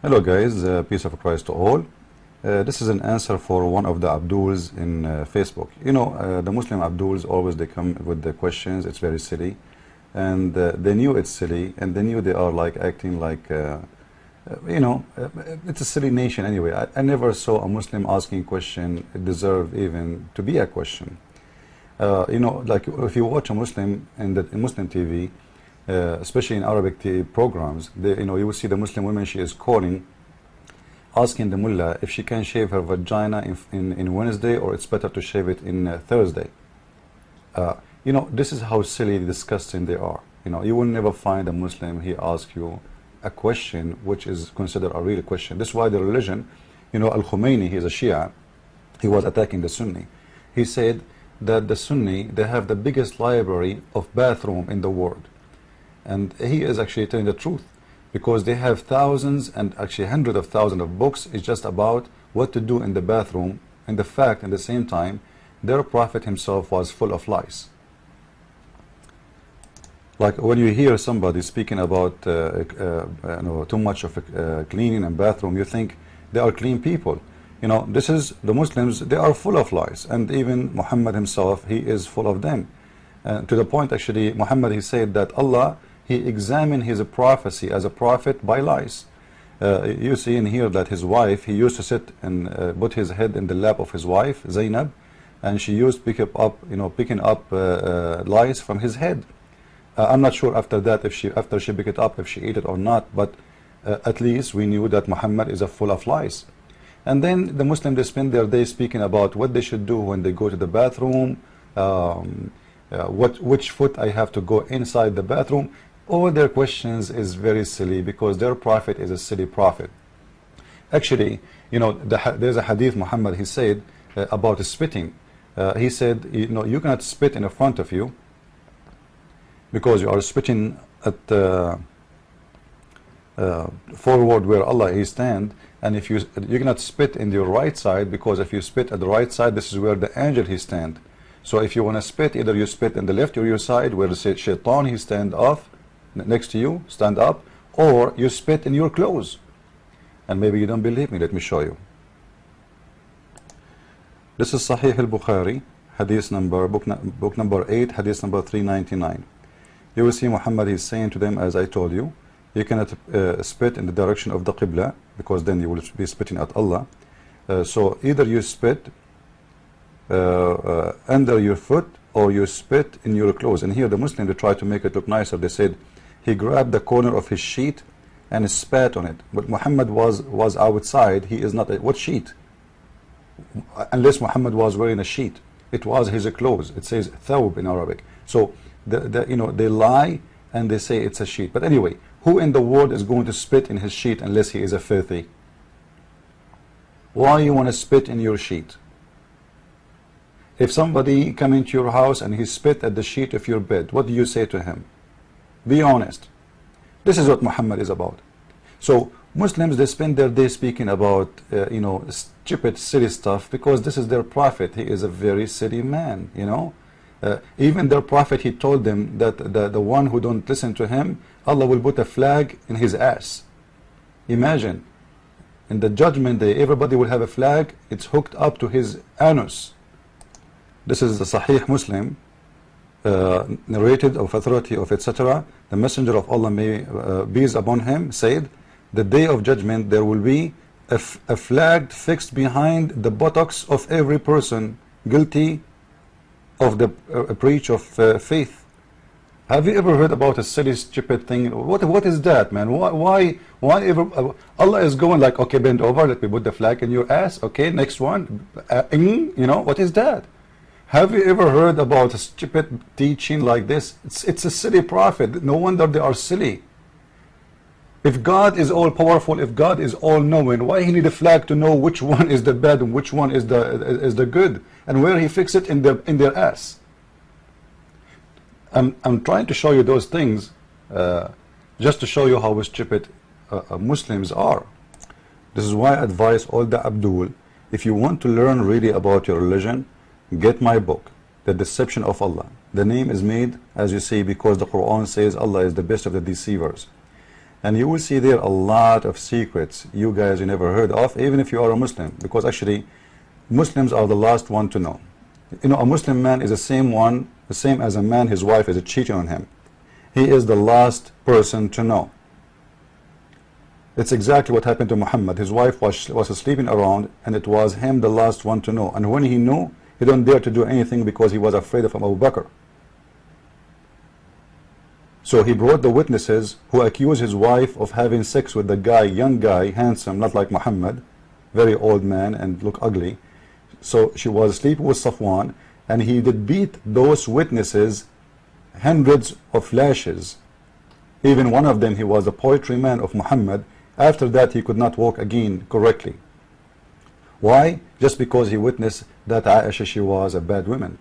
Hello guys, peace of Christ to all. This is an answer for one of the Abduls in Facebook. You know, the Muslim Abduls always they come with the questions. It's very silly, and they knew it's silly, and they knew they are like acting like, it's a silly nation anyway. I never saw a Muslim asking question it deserve even to be a question. Like if you watch a Muslim in Muslim TV. Especially in Arabic programs, you will see the Muslim woman, she is calling, asking the mullah if she can shave her vagina in Wednesday, or it's better to shave it in Thursday. This is how silly, disgusting they are. You will never find a Muslim, he asks you a question which is considered a real question. This is why the religion, Al-Khomeini, he is a Shia, he was attacking the Sunni. He said that the Sunni, they have the biggest library of bathroom in the world. And he is actually telling the truth, because they have thousands and actually hundreds of thousands of books. It's just about what to do in the bathroom. And the fact, at the same time, their prophet himself was full of lies. Like when you hear somebody speaking about too much of cleaning and bathroom, you think they are clean people. This is the Muslims, they are full of lies. And even Muhammad himself, he is full of them. To the point, actually, Muhammad, he said that Allah, he examined his prophecy as a prophet by lies. You see in here that his wife, he used to sit and put his head in the lap of his wife, Zainab, and she used to picking up lies from his head. I'm not sure after that, after she picked it up, if she ate it or not, but at least we knew that Muhammad is full of lies. And then the Muslims, they spend their day speaking about what they should do when they go to the bathroom, which foot I have to go inside the bathroom. All their questions is very silly, because their prophet is a silly prophet. Actually, there's a hadith Muhammad, he said about spitting. He said, you cannot spit in front of you, because you are spitting at forward where Allah he stand, and if you cannot spit in your right side, because if you spit at the right side, this is where the angel he stand. So if you want to spit, either you spit in the left or your side where the shaitan he stand off next to you, stand up, or you spit in your clothes. And maybe you don't believe me, let me show you. This is Sahih al-Bukhari, hadith number, book number 8, hadith number 399. You will see Muhammad is saying to them, as I told you, you cannot spit in the direction of the Qibla, because then you will be spitting at Allah. So either you spit under your foot, or you spit in your clothes. And here the Muslims, they try to make it look nicer. They said he grabbed the corner of his sheet and spat on it. But Muhammad was outside. He is not what sheet? Unless Muhammad was wearing a sheet, it was his clothes. It says thawb in Arabic. So they lie and they say it's a sheet. But anyway, who in the world is going to spit in his sheet unless he is a filthy? Why you want to spit in your sheet? If somebody come into your house and he spit at the sheet of your bed, what do you say to him? Be honest. This is what Muhammad is about. So Muslims, they spend their day speaking about stupid, silly stuff, because this is their prophet. He is a very silly man. Even their prophet, he told them that the one who don't listen to him, Allah will put a flag in his ass. Imagine, in the judgment day, everybody will have a flag. It's hooked up to his anus. This is the Sahih Muslim, narrated of authority of etc. The Messenger of Allah, may peace upon him, said, the day of judgment there will be a flag fixed behind the buttocks of every person guilty of the breach of faith. Have you ever heard about a silly, stupid thing? What is that, man? Why ever? Allah is going like, okay, bend over, let me put the flag in your ass. Okay, next one. What is that? Have you ever heard about a stupid teaching like this? It's a silly prophet. No wonder they are silly. If God is all powerful, if God is all knowing, why he need a flag to know which one is the bad and which one is the good, and where he fix it in their ass? I'm trying to show you those things just to show you how stupid Muslims are. This is why I advise all the Abdul, if you want to learn really about your religion, get my book, The Deception of Allah. The name is made, as you see, because the Quran says Allah is the best of the deceivers. And you will see there a lot of secrets you guys you never heard of, even if you are a Muslim, because actually Muslims are the last one to know. You know, a Muslim man is the same as a man his wife is cheating on him. He is the last person to know. It's exactly what happened to Muhammad. His wife was sleeping around, and it was him the last one to know. And when he knew, he didn't dare to do anything because he was afraid of Abu Bakr. So he brought the witnesses who accused his wife of having sex with the guy, young guy, handsome, not like Muhammad, very old man and look ugly. So she was sleeping with Safwan, and he did beat those witnesses hundreds of lashes. Even one of them, he was the poetry man of Muhammad. After that, he could not walk again correctly. Why? Just because he witnessed that Aisha, she was a bad woman.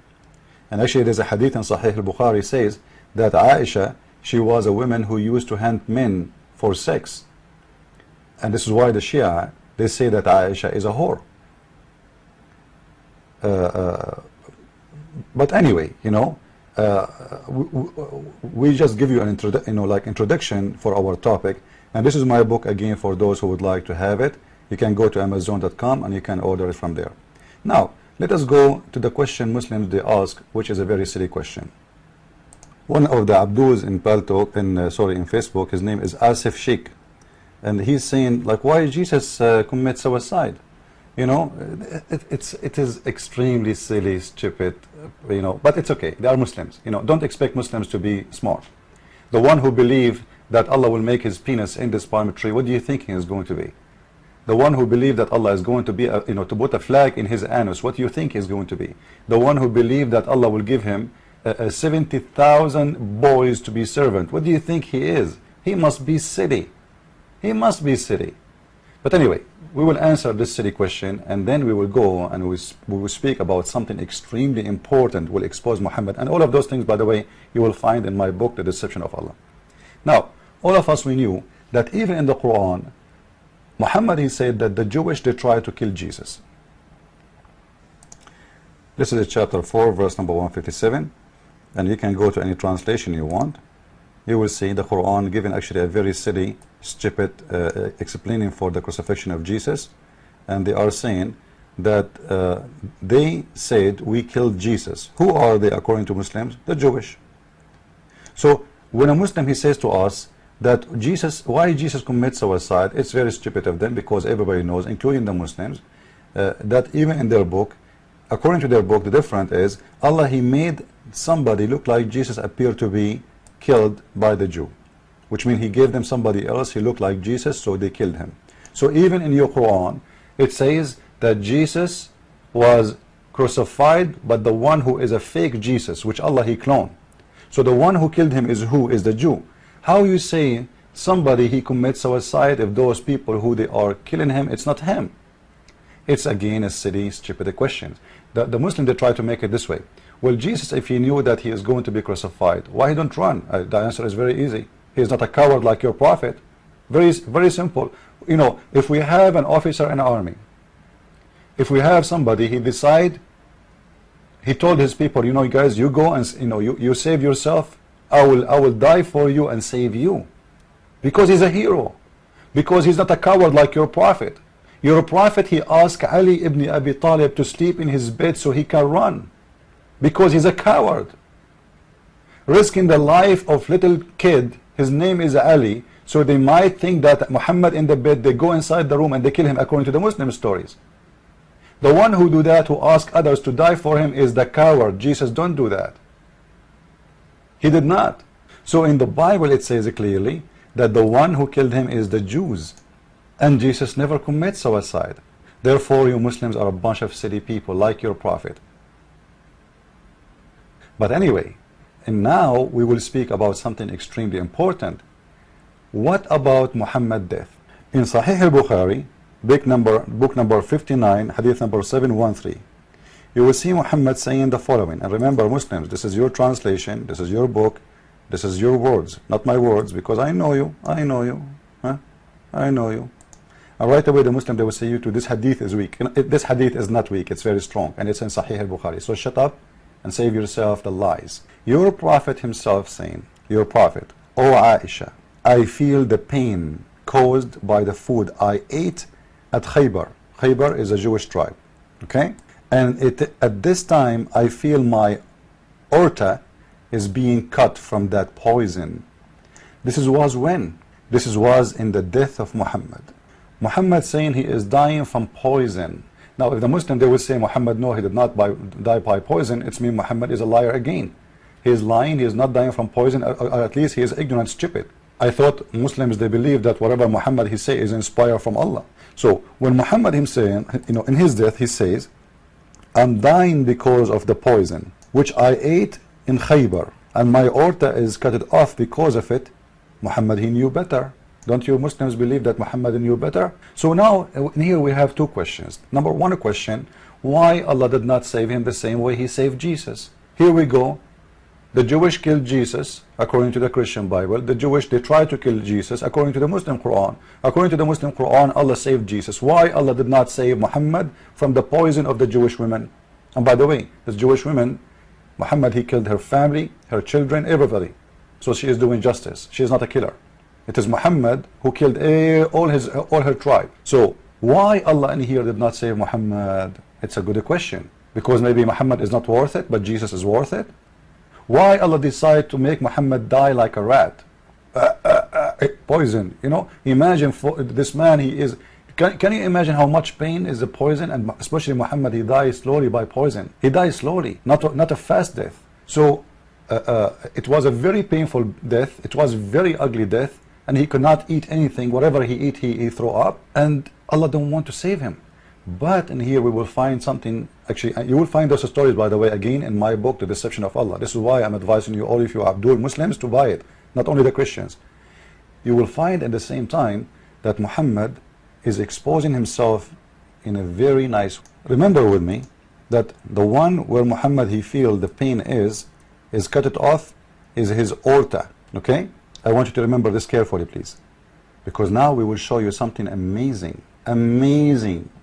And actually there's a hadith in Sahih al-Bukhari says that Aisha, she was a woman who used to hunt men for sex. And this is why the Shia, they say that Aisha is a whore. But anyway, you know, we just give you an introduction for our topic. And this is my book again for those who would like to have it. You can go to Amazon.com and you can order it from there. Now, let us go to the question Muslims they ask, which is a very silly question. One of the Abduls in Paltalk, in Facebook, his name is Asif Sheikh, and he's saying, like, why Jesus commit suicide? You know, it is extremely silly, stupid, you know, but it's okay. They are Muslims. You know, don't expect Muslims to be smart. The one who believes that Allah will make his penis in this palm tree, what do you think he is going to be? The one who believes that Allah is going to be, to put a flag in his anus, what do you think he is going to be? The one who believes that Allah will give him 70,000 boys to be servant, what do you think he is? He must be silly. He must be silly. But anyway, we will answer this silly question, and then we will go and we will speak about something extremely important, will expose Muhammad, and all of those things, by the way, you will find in my book, The Deception of Allah. Now, all of us, we knew that even in the Quran, Muhammad, he said that the Jewish, they tried to kill Jesus. This is chapter 4, verse number 157, and you can go to any translation you want. You will see the Quran giving actually a very silly, stupid explaining for the crucifixion of Jesus, and they are saying that they said we killed Jesus. Who are they according to Muslims? The Jewish. So when a Muslim, he says to us that Jesus, why Jesus commits suicide, it's very stupid of them, because everybody knows, including the Muslims, that even in their book, according to their book, the difference is Allah, he made somebody look like Jesus appear to be killed by the Jew, which means he gave them somebody else, he looked like Jesus, so they killed him. So even in your Quran, it says that Jesus was crucified, but the one who is a fake Jesus, which Allah, he cloned. So the one who killed him is who? Is the Jew. How you say somebody he commits suicide if those people who they are killing him, it's not him? It's again a silly, stupid question. The Muslim, they try to make it this way. Well, Jesus, if he knew that he is going to be crucified, why he don't run? The answer is very easy. He is not a coward like your prophet. Very, very simple. You know, if we have an officer in the army, if we have somebody, he decide, he told his people, you know, guys, you go and you save yourself. I will die for you and save you, because he's a hero, because he's not a coward like your prophet. Your prophet, he asked Ali ibn Abi Talib to sleep in his bed so he can run, because he's a coward, risking the life of little kid. His name is Ali, so they might think that Muhammad in the bed, they go inside the room and they kill him according to the Muslim stories. The one who do that, who ask others to die for him, is the coward. Jesus don't do that. He did not. So in the Bible it says clearly that the one who killed him is the Jews, and Jesus never commits suicide. Therefore you Muslims are a bunch of silly people like your prophet. But anyway, and now we will speak about something extremely important. What about Muhammad's death? In Sahih al-Bukhari, book number 59, hadith number 713, you will see Muhammad saying the following. And remember, Muslims, this is your translation, this is your book, this is your words, not my words, because I know you, I know you, huh? I know you. And right away the Muslim, they will say you to this hadith is weak. This hadith is not weak, it's very strong, and it's in Sahih al-Bukhari. So shut up and save yourself the lies. Your prophet himself saying, your prophet, O Aisha, I feel the pain caused by the food I ate at Khaybar. Khaybar is a Jewish tribe. Okay? And at this time, I feel my aorta is being cut from that poison. This was when? This was in the death of Muhammad. Muhammad saying he is dying from poison. Now, if the Muslim, they would say, Muhammad, no, he did not die by poison. It's mean Muhammad is a liar again. He is lying, he is not dying from poison, or at least he is ignorant, stupid. I thought Muslims, they believe that whatever Muhammad he say is inspired from Allah. So when Muhammad himself, in his death, he says, I'm dying because of the poison which I ate in Khaybar, and my aorta is cut off because of it. Muhammad, he knew better. Don't you Muslims believe that Muhammad knew better? So now here we have two questions. Number one question, why Allah did not save him the same way he saved Jesus? Here we go. The Jewish killed Jesus according to the Christian Bible. The Jewish, they tried to kill Jesus according to the Muslim Quran. According to the Muslim Quran, Allah saved Jesus. Why Allah did not save Muhammad from the poison of the Jewish women? And by the way, the Jewish women, Muhammad, he killed her family, her children, everybody. So she is doing justice. She is not a killer. It is Muhammad who killed all her tribe. So why Allah in here did not save Muhammad? It's a good question. Because maybe Muhammad is not worth it, but Jesus is worth it. Why Allah decided to make Muhammad die like a rat? Poison, imagine for this man, he is, can you imagine how much pain is the poison? And especially Muhammad, he dies slowly by poison. He dies slowly, not a fast death. So it was a very painful death. It was a very ugly death, and he could not eat anything. Whatever he eat, he threw up, and Allah don't want to save him. But in here we will find something. Actually, you will find those stories, by the way, again in my book, The Deception of Allah. This is why I'm advising you, all of you Abdul Muslims, to buy it, not only the Christians. You will find at the same time that Muhammad is exposing himself in a very nice way. Remember with me that the one where Muhammad he feel the pain is cut it off, is his aorta. Okay? I want you to remember this carefully, please, because now we will show you something amazing,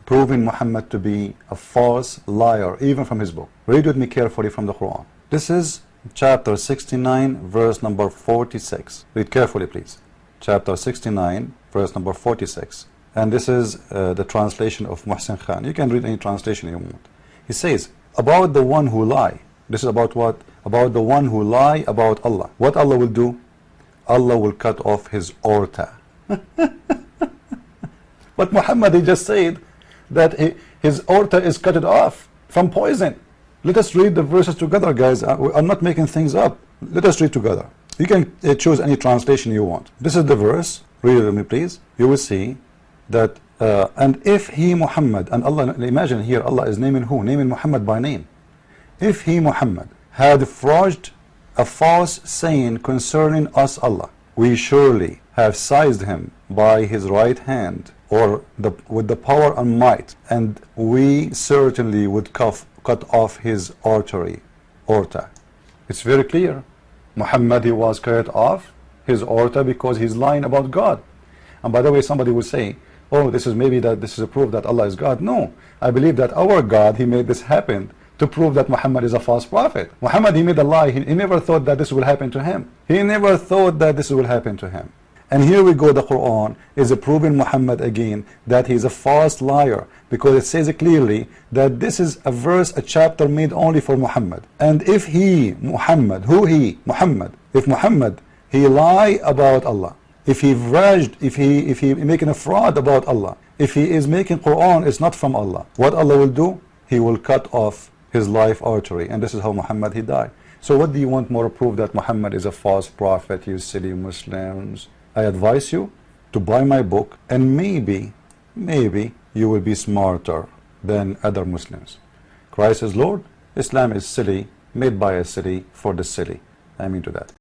proving Muhammad to be a false liar, even from his book. Read with me carefully from the Quran. This is chapter 69, verse number 46. Read carefully, please. Chapter 69, verse number 46. And this is the translation of Muhsin Khan. You can read any translation you want. He says, about the one who lie. This is about what? About the one who lie about Allah. What Allah will do? Allah will cut off his aorta. But Muhammad, he just said that his aorta is cut off from poison. Let us read the verses together, guys. I'm not making things up. Let us read together. You can choose any translation you want. This is the verse. Read it with me, please. You will see that, and if he, Muhammad, and Allah, imagine here, Allah is naming who? Naming Muhammad by name. If he, Muhammad, had forged a false saying concerning us, Allah, we surely have seized him by his right hand, or with the power and might, and we certainly would cut off his aorta. It's very clear. Muhammad, he was cut off his aorta because he's lying about God. And by the way, somebody will say, oh, this is a proof that Allah is God. No, I believe that our God, he made this happen to prove that Muhammad is a false prophet. Muhammad, he made a lie. He never thought that this will happen to him. He never thought that this will happen to him. And here we go, the Quran is proving Muhammad again that he's a false liar, because it says clearly that this is a verse, a chapter made only for Muhammad. And if he, Muhammad, if Muhammad, he lie about Allah, if he verged, if he making a fraud about Allah, if he is making Quran, it's not from Allah, what Allah will do? He will cut off his life artery, and this is how Muhammad he died. So what do you want more proof that Muhammad is a false prophet, you silly Muslims? I advise you to buy my book, and maybe you will be smarter than other Muslims. Christ is Lord, Islam is silly, made by a silly for the silly. I mean to that.